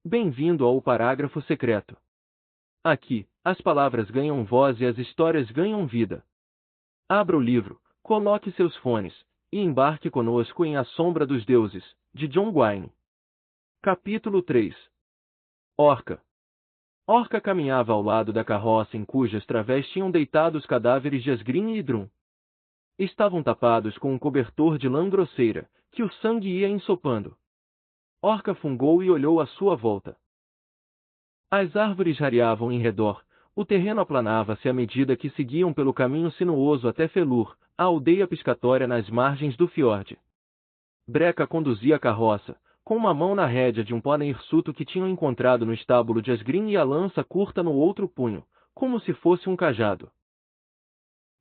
Bem-vindo ao parágrafo secreto. Aqui, as palavras ganham voz e as histórias ganham vida. Abra o livro, coloque seus fones, e embarque conosco em A Sombra dos Deuses, de John Gwynne. Capítulo 3. Orca. Orca caminhava ao lado da carroça em cujas través tinham deitado os cadáveres de Asgreen e Idrun. Estavam tapados com um cobertor de lã grosseira, que o sangue ia ensopando. Orca fungou e olhou à sua volta. As árvores rareavam em redor, o terreno aplanava-se à medida que seguiam pelo caminho sinuoso até Felur, a aldeia piscatória nas margens do fiorde. Breca conduzia a carroça, com uma mão na rédea de um pônei hirsuto que tinham encontrado no estábulo de Asgreen e a lança curta no outro punho, como se fosse um cajado.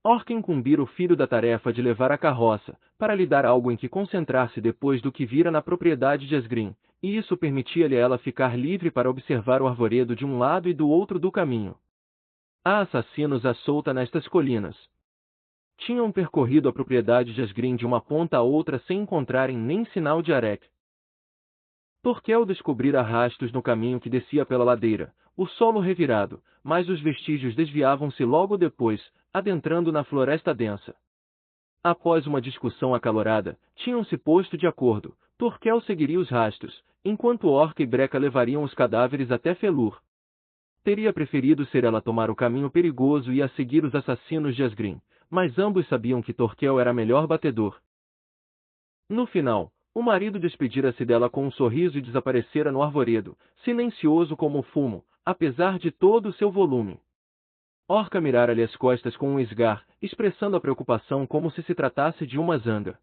Orca incumbira o filho da tarefa de levar a carroça, para lhe dar algo em que concentrar-se depois do que vira na propriedade de Asgreen, e isso permitia-lhe ela ficar livre para observar o arvoredo de um lado e do outro do caminho. Há assassinos à solta nestas colinas. Tinham percorrido a propriedade de Asgreen de uma ponta a outra sem encontrarem nem sinal de Arek. Torquel descobrira rastros no caminho que descia pela ladeira, o solo revirado, mas os vestígios desviavam-se logo depois, adentrando na floresta densa. Após uma discussão acalorada, tinham-se posto de acordo. Torquel seguiria os rastros, enquanto Orca e Breca levariam os cadáveres até Felur. Teria preferido ser ela tomar o caminho perigoso e a seguir os assassinos de Asgreen, mas ambos sabiam que Torquel era melhor batedor. No final, o marido despedira-se dela com um sorriso e desaparecera no arvoredo, silencioso como o fumo, apesar de todo o seu volume. Orca mirara-lhe as costas com um esgar, expressando a preocupação como se tratasse de uma zanga.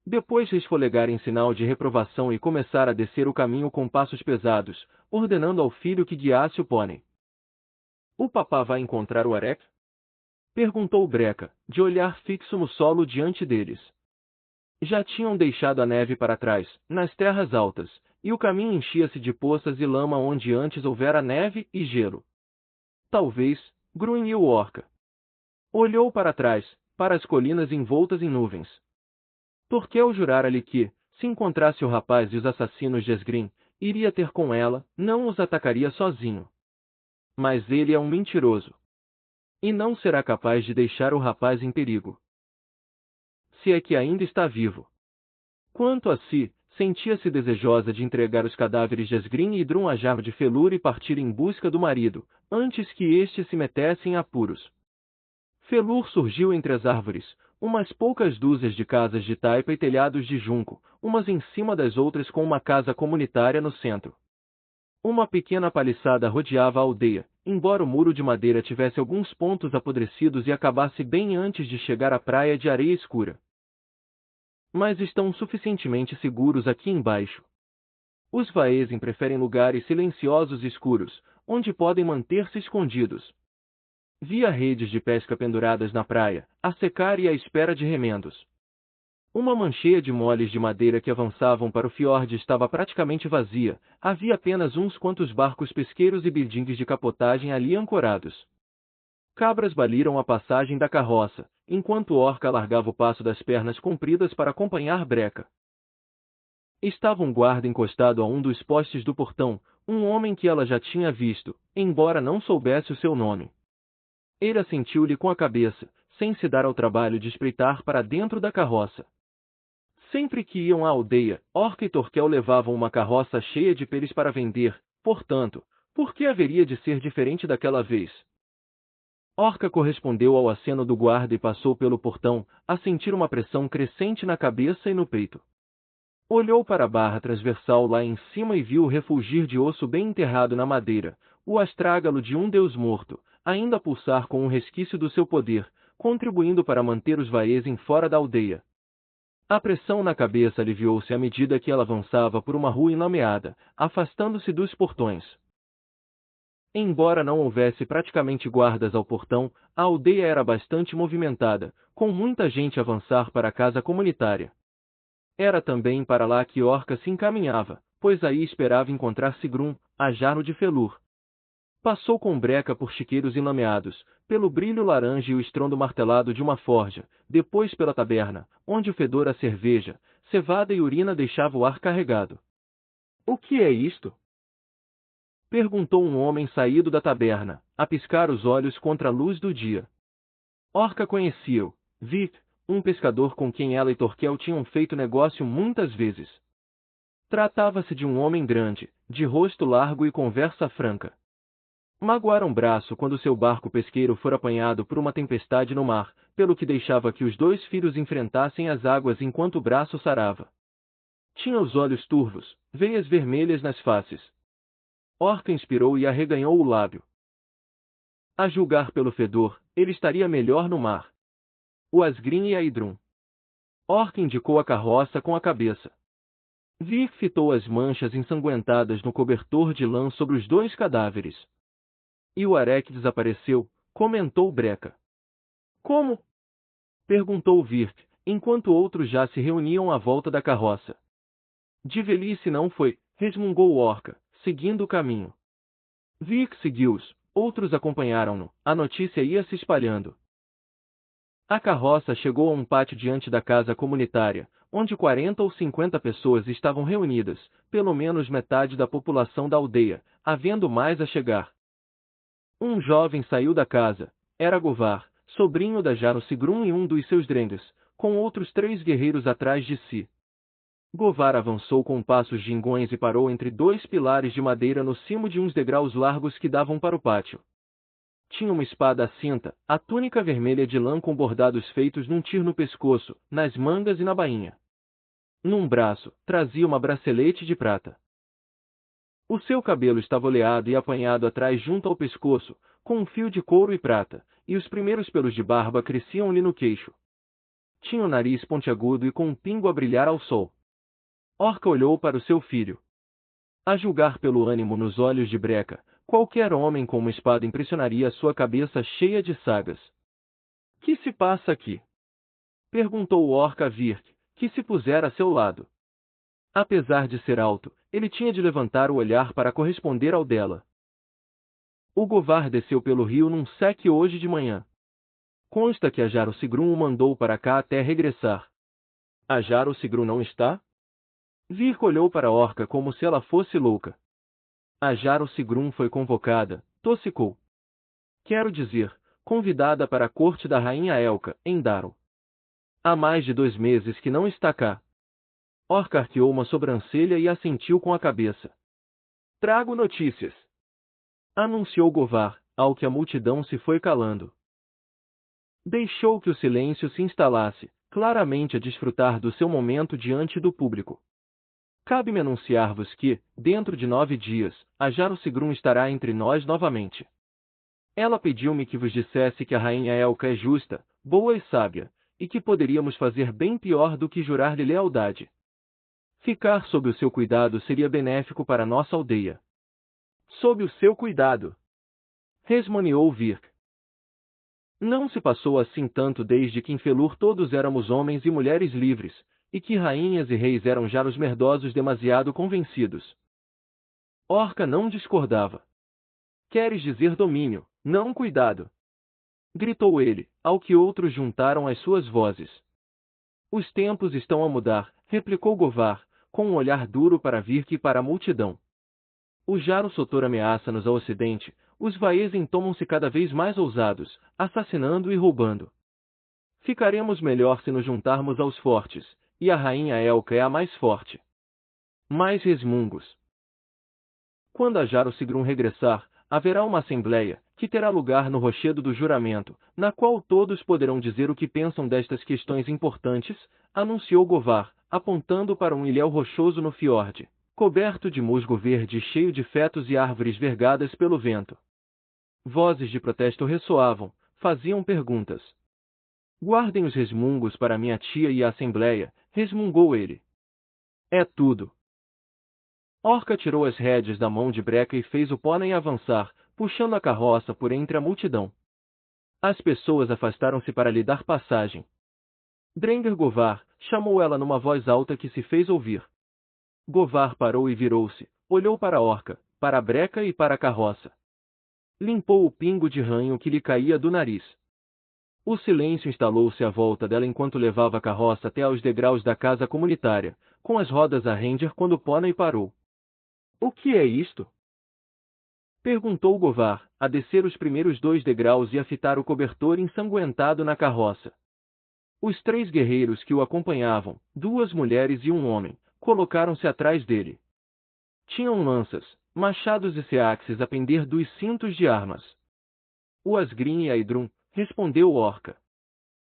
Depois resfolegara em sinal de reprovação e começara a descer o caminho com passos pesados, ordenando ao filho que guiasse o pônei. "O papá vai encontrar o Arek?" perguntou Breca, de olhar fixo no solo diante deles. Já tinham deixado a neve para trás, nas terras altas, e o caminho enchia-se de poças e lama onde antes houvera neve e gelo. "Talvez", grunhiu Orca. Olhou para trás, para as colinas envoltas em nuvens. Torquel jurara-lhe que, se encontrasse o rapaz e os assassinos de Asgreen, iria ter com ela, não os atacaria sozinho. Mas ele é um mentiroso. E não será capaz de deixar o rapaz em perigo. Se é que ainda está vivo. Quanto a si, sentia-se desejosa de entregar os cadáveres de Asgreen e Idrun a Jarro de Felur e partir em busca do marido, antes que este se metesse em apuros. Felur surgiu entre as árvores, umas poucas dúzias de casas de taipa e telhados de junco, umas em cima das outras com uma casa comunitária no centro. Uma pequena paliçada rodeava a aldeia, embora o muro de madeira tivesse alguns pontos apodrecidos e acabasse bem antes de chegar à praia de areia escura. Mas estão suficientemente seguros aqui embaixo. Os Vaesen preferem lugares silenciosos e escuros, onde podem manter-se escondidos. Via redes de pesca penduradas na praia, a secar e à espera de remendos. Uma mancheia de moles de madeira que avançavam para o fiorde estava praticamente vazia, havia apenas uns quantos barcos pesqueiros e bildings de capotagem ali ancorados. Cabras baliram a passagem da carroça, enquanto Orca alargava o passo das pernas compridas para acompanhar Breca. Estava um guarda encostado a um dos postes do portão, um homem que ela já tinha visto, embora não soubesse o seu nome. Ele assentiu-lhe com a cabeça, sem se dar ao trabalho de espreitar para dentro da carroça. Sempre que iam à aldeia, Orca e Torquel levavam uma carroça cheia de peles para vender, portanto, por que haveria de ser diferente daquela vez? Orca correspondeu ao aceno do guarda e passou pelo portão, a sentir uma pressão crescente na cabeça e no peito. Olhou para a barra transversal lá em cima e viu o refulgir de osso bem enterrado na madeira, o astrágalo de um deus morto, ainda a pulsar com um resquício do seu poder, contribuindo para manter os Vaesen fora da aldeia. A pressão na cabeça aliviou-se à medida que ela avançava por uma rua enlameada, afastando-se dos portões. Embora não houvesse praticamente guardas ao portão, a aldeia era bastante movimentada, com muita gente a avançar para a casa comunitária. Era também para lá que Orca se encaminhava, pois aí esperava encontrar Sigrun, a Jarro de Felur. Passou com Breca por chiqueiros enlameados, pelo brilho laranja e o estrondo martelado de uma forja, depois pela taberna, onde o fedor a cerveja, cevada e urina deixava o ar carregado. "O que é isto?" Perguntou um homem saído da taberna, a piscar os olhos contra a luz do dia. Orca conhecia-o, Vic, um pescador com quem ela e Torquel tinham feito negócio muitas vezes. Tratava-se de um homem grande, de rosto largo e conversa franca. Magoara um braço quando seu barco pesqueiro for apanhado por uma tempestade no mar, pelo que deixava que os dois filhos enfrentassem as águas enquanto o braço sarava. Tinha os olhos turvos, veias vermelhas nas faces. Orca inspirou e arreganhou o lábio. A julgar pelo fedor, ele estaria melhor no mar. O Asgrim e a Idrun. Orca indicou a carroça com a cabeça. Vic fitou as manchas ensanguentadas no cobertor de lã sobre os dois cadáveres. E o Arek desapareceu, comentou Breca. Como? Perguntou Virk, enquanto outros já se reuniam à volta da carroça. De velhice não foi, resmungou Orca, seguindo o caminho. Virk seguiu-os, outros acompanharam-no, a notícia ia se espalhando. A carroça chegou a um pátio diante da casa comunitária, onde 40 ou 50 pessoas estavam reunidas, pelo menos metade da população da aldeia, havendo mais a chegar. Um jovem saiu da casa, era Govar, sobrinho da Jaro Sigrun e um dos seus drengas, com outros 3 guerreiros atrás de si. Govar avançou com passos gingões e parou entre 2 pilares de madeira no cimo de uns degraus largos que davam para o pátio. Tinha uma espada à cinta, a túnica vermelha de lã com bordados feitos num tir no pescoço, nas mangas e na bainha. Num braço, trazia uma bracelete de prata. O seu cabelo estava oleado e apanhado atrás junto ao pescoço, com um fio de couro e prata, e os primeiros pelos de barba cresciam-lhe no queixo. Tinha o nariz pontiagudo e com um pingo a brilhar ao sol. Orca olhou para o seu filho. A julgar pelo ânimo nos olhos de Breca, qualquer homem com uma espada impressionaria a sua cabeça cheia de sagas. Que se passa aqui? Perguntou Orca a Virk, que se pusera a seu lado. Apesar de ser alto, ele tinha de levantar o olhar para corresponder ao dela. O Govar desceu pelo rio num seque hoje de manhã. Consta que a Jaro Sigrun o mandou para cá até regressar. A Jaro Sigrun não está? Virk olhou para a Orca como se ela fosse louca. A Jaro Sigrun foi convocada, tossicou. Quero dizer, convidada para a corte da rainha Elka, em Daro. Há mais de 2 meses que não está cá. Orca arqueou uma sobrancelha e assentiu com a cabeça. Trago notícias. Anunciou Govar, ao que a multidão se foi calando. Deixou que o silêncio se instalasse, claramente a desfrutar do seu momento diante do público. Cabe-me anunciar-vos que, dentro de 9 dias, a Jaro Sigrun estará entre nós novamente. Ela pediu-me que vos dissesse que a rainha Elka é justa, boa e sábia, e que poderíamos fazer bem pior do que jurar-lhe lealdade. Ficar sob o seu cuidado seria benéfico para nossa aldeia. Sob o seu cuidado, resmoniou Virk. Não se passou assim tanto desde que em Felur todos éramos homens e mulheres livres, e que rainhas e reis eram já os merdosos demasiado convencidos. Orca não discordava. Queres dizer domínio, não cuidado? Gritou ele, ao que outros juntaram as suas vozes. Os tempos estão a mudar, replicou Govar, com um olhar duro para Virk e para a multidão. O Jaro Sotor ameaça-nos ao ocidente, os Vaezen tomam-se cada vez mais ousados, assassinando e roubando. Ficaremos melhor se nos juntarmos aos fortes, e a rainha Elka é a mais forte. Mais resmungos. Quando a Jaro Sigrun regressar, haverá uma assembleia, que terá lugar no Rochedo do Juramento, na qual todos poderão dizer o que pensam destas questões importantes, anunciou Govar, apontando para um ilhéu rochoso no fiorde, coberto de musgo verde cheio de fetos e árvores vergadas pelo vento. Vozes de protesto ressoavam, faziam perguntas. Guardem os resmungos para minha tia e a assembleia, resmungou ele. É tudo. Orca tirou as rédeas da mão de Breca e fez o pônei avançar, puxando a carroça por entre a multidão. As pessoas afastaram-se para lhe dar passagem. Drengar Govar chamou ela numa voz alta que se fez ouvir. Govar parou e virou-se, olhou para a Orca, para a Breca e para a carroça. Limpou o pingo de ranho que lhe caía do nariz. O silêncio instalou-se à volta dela enquanto levava a carroça até aos degraus da casa comunitária, com as rodas a render quando o pônei parou. O que é isto? Perguntou Govar, a descer os primeiros 2 degraus e a fitar o cobertor ensanguentado na carroça. Os 3 guerreiros que o acompanhavam, 2 mulheres e um homem, colocaram-se atrás dele. Tinham lanças, machados e seaxes a pender dos cintos de armas. O Asgrim e a Idrun, respondeu Orca.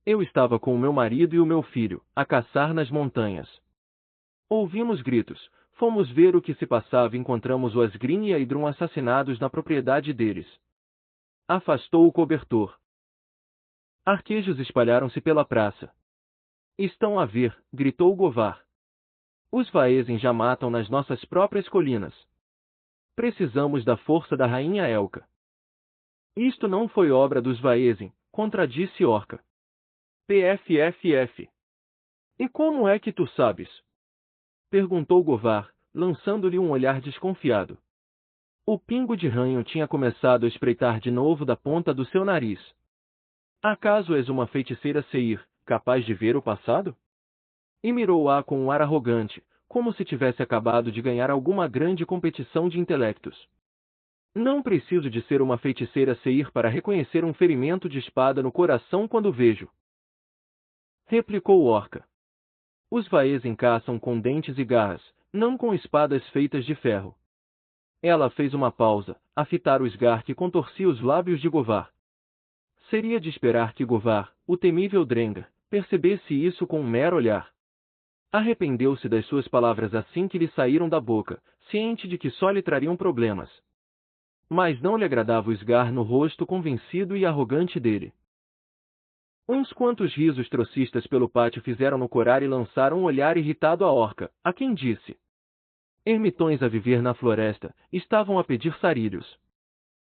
Eu estava com o meu marido e o meu filho, a caçar nas montanhas. Ouvimos gritos, fomos ver o que se passava e encontramos o Asgrim e a Idrun assassinados na propriedade deles. Afastou o cobertor. Arquejos espalharam-se pela praça. Estão a ver, gritou Govar. Os Vaesen já matam nas nossas próprias colinas. Precisamos da força da rainha Elka. Isto não foi obra dos Vaesen, contradisse Orca. PFFF. E como é que tu sabes? Perguntou Govar, lançando-lhe um olhar desconfiado. O pingo de ranho tinha começado a espreitar de novo da ponta do seu nariz. Acaso és uma feiticeira Seir, capaz de ver o passado? E mirou-a com um ar arrogante, como se tivesse acabado de ganhar alguma grande competição de intelectos. Não preciso de ser uma feiticeira Seir para reconhecer um ferimento de espada no coração quando vejo. Replicou Orca. Os Vaesen caçam com dentes e garras, não com espadas feitas de ferro. Ela fez uma pausa, a fitar o esgar que contorcia os lábios de Govar. Seria de esperar que Govar, o temível Drengar, percebesse isso com um mero olhar. Arrependeu-se das suas palavras assim que lhe saíram da boca, ciente de que só lhe trariam problemas. Mas não lhe agradava o esgar no rosto convencido e arrogante dele. Uns quantos risos trocistas pelo pátio fizeram-no corar e lançaram um olhar irritado à Orca, a quem disse: ermitões a viver na floresta, estavam a pedir sarilhos.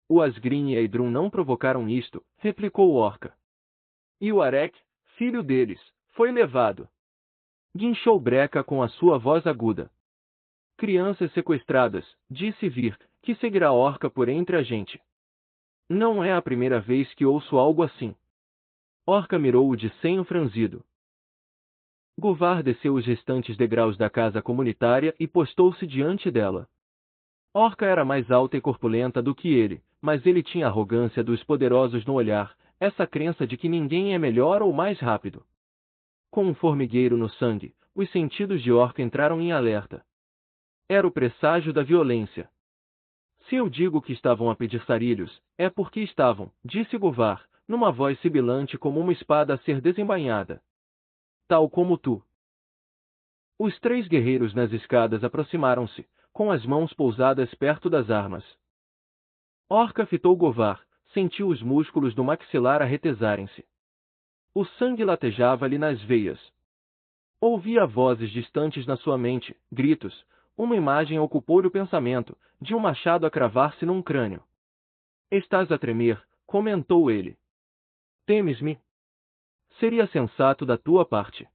O Asgrim e a Idrun não provocaram isto, replicou Orca. E o Arek, filho deles, foi levado. Guinchou Breca com a sua voz aguda. Crianças sequestradas, disse Vir, que seguirá Orca por entre a gente. Não é a primeira vez que ouço algo assim. Orca mirou-o de senho franzido. Govar desceu os restantes degraus da casa comunitária e postou-se diante dela. Orca era mais alta e corpulenta do que ele, mas ele tinha a arrogância dos poderosos no olhar, essa crença de que ninguém é melhor ou mais rápido. Com um formigueiro no sangue, os sentidos de Orca entraram em alerta. Era o presságio da violência. Se eu digo que estavam a pedir sarilhos, é porque estavam, disse Govar, numa voz sibilante como uma espada a ser desembainhada. Tal como tu. Os 3 guerreiros nas escadas aproximaram-se, com as mãos pousadas perto das armas. Orca fitou Govar, sentiu os músculos do maxilar arretesarem-se. O sangue latejava-lhe nas veias. Ouvia vozes distantes na sua mente, gritos, uma imagem ocupou-lhe o pensamento, de um machado a cravar-se num crânio. Estás a tremer, comentou ele. Temes-me? Seria sensato da tua parte.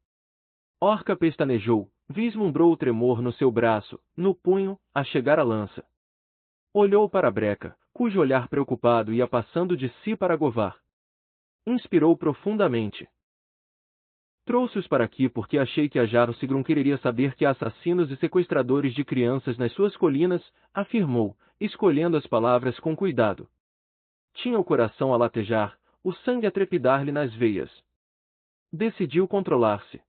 Orca pestanejou, vislumbrou o tremor no seu braço, no punho, a chegar a lança. Olhou para Breca, cujo olhar preocupado ia passando de si para Govar. Inspirou profundamente. Trouxe-os para aqui porque achei que a Jarl-Sigrun quereria saber que há assassinos e sequestradores de crianças nas suas colinas, afirmou, escolhendo as palavras com cuidado. Tinha o coração a latejar, o sangue a trepidar-lhe nas veias. Decidiu controlar-se.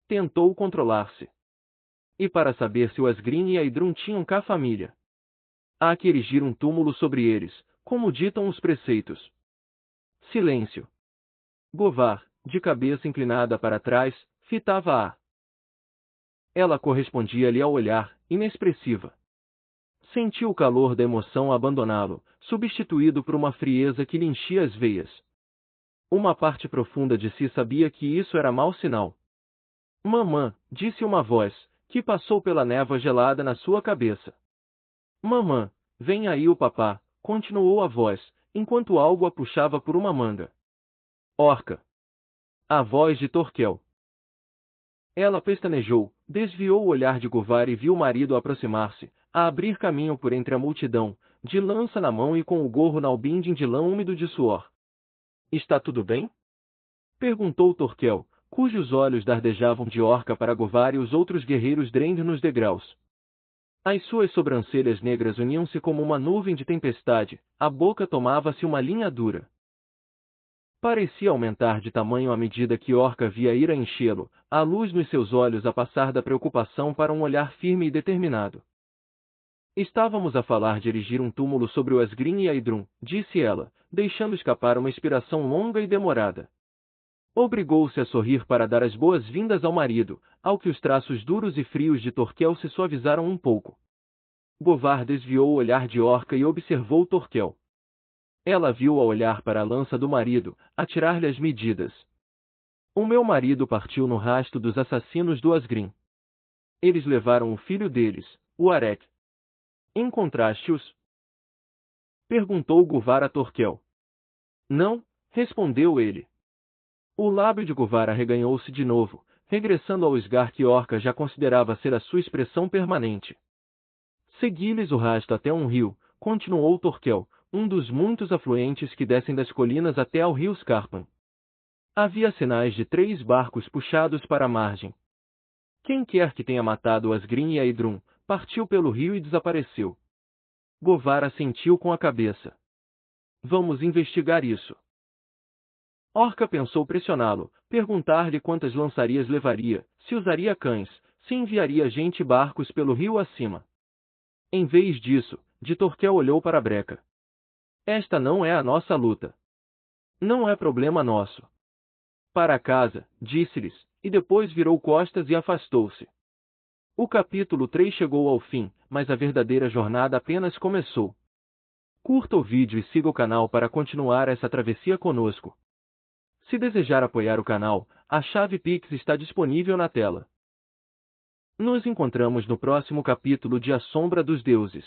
Tentou controlar-se. E para saber se o Asgrim e a Idrun tinham cá família. Há que erigir um túmulo sobre eles, como ditam os preceitos. Silêncio. Govar, de cabeça inclinada para trás, fitava-a. Ela correspondia-lhe ao olhar, inexpressiva. Sentiu o calor da emoção a abandoná-lo, substituído por uma frieza que lhe enchia as veias. Uma parte profunda de si sabia que isso era mau sinal. Mamã, disse uma voz, que passou pela névoa gelada na sua cabeça. Mamã, vem aí o papá, continuou a voz, enquanto algo a puxava por uma manga. Orca. A voz de Torquel. Ela pestanejou, desviou o olhar de Govar e viu o marido aproximar-se, a abrir caminho por entre a multidão, de lança na mão e com o gorro na albindem de lã úmido de suor. Está tudo bem? Perguntou Torquel, cujos olhos dardejavam de Orca para Govar e os outros guerreiros Dreng nos degraus. As suas sobrancelhas negras uniam-se como uma nuvem de tempestade, a boca tomava-se uma linha dura. Parecia aumentar de tamanho à medida que Orca via Ira enchê-lo, a luz nos seus olhos a passar da preocupação para um olhar firme e determinado. Estávamos a falar de erigir um túmulo sobre o Asgrim e Aidrum, disse ela, deixando escapar uma expiração longa e demorada. Obrigou-se a sorrir para dar as boas-vindas ao marido, ao que os traços duros e frios de Torquel se suavizaram um pouco. Govar desviou o olhar de Orca e observou Torquel. Ela viu-o olhar para a lança do marido, atirar-lhe as medidas. O meu marido partiu no rasto dos assassinos do Asgrim. Eles levaram o filho deles, o Arek. Encontraste-os? Perguntou Govar a Torquel. Não, respondeu ele. O lábio de Govar arreganhou-se de novo, regressando ao esgar que Orca já considerava ser a sua expressão permanente. Segui-lhes o rasto até um rio, continuou Torquel, um dos muitos afluentes que descem das colinas até ao rio Scarpan. Havia sinais de 3 barcos puxados para a margem. Quem quer que tenha matado Asgrim e Aidrum, partiu pelo rio e desapareceu. Govar assentiu com a cabeça. Vamos investigar isso. Orca pensou pressioná-lo, perguntar-lhe quantas lançarias levaria, se usaria cães, se enviaria gente e barcos pelo rio acima. Em vez disso, de Torquel olhou para Breca. Esta não é a nossa luta. Não é problema nosso. Para casa, disse-lhes, e depois virou costas e afastou-se. O capítulo 3 chegou ao fim, mas a verdadeira jornada apenas começou. Curta o vídeo e siga o canal para continuar essa travessia conosco. Se desejar apoiar o canal, a chave Pix está disponível na tela. Nos encontramos no próximo capítulo de A Sombra dos Deuses.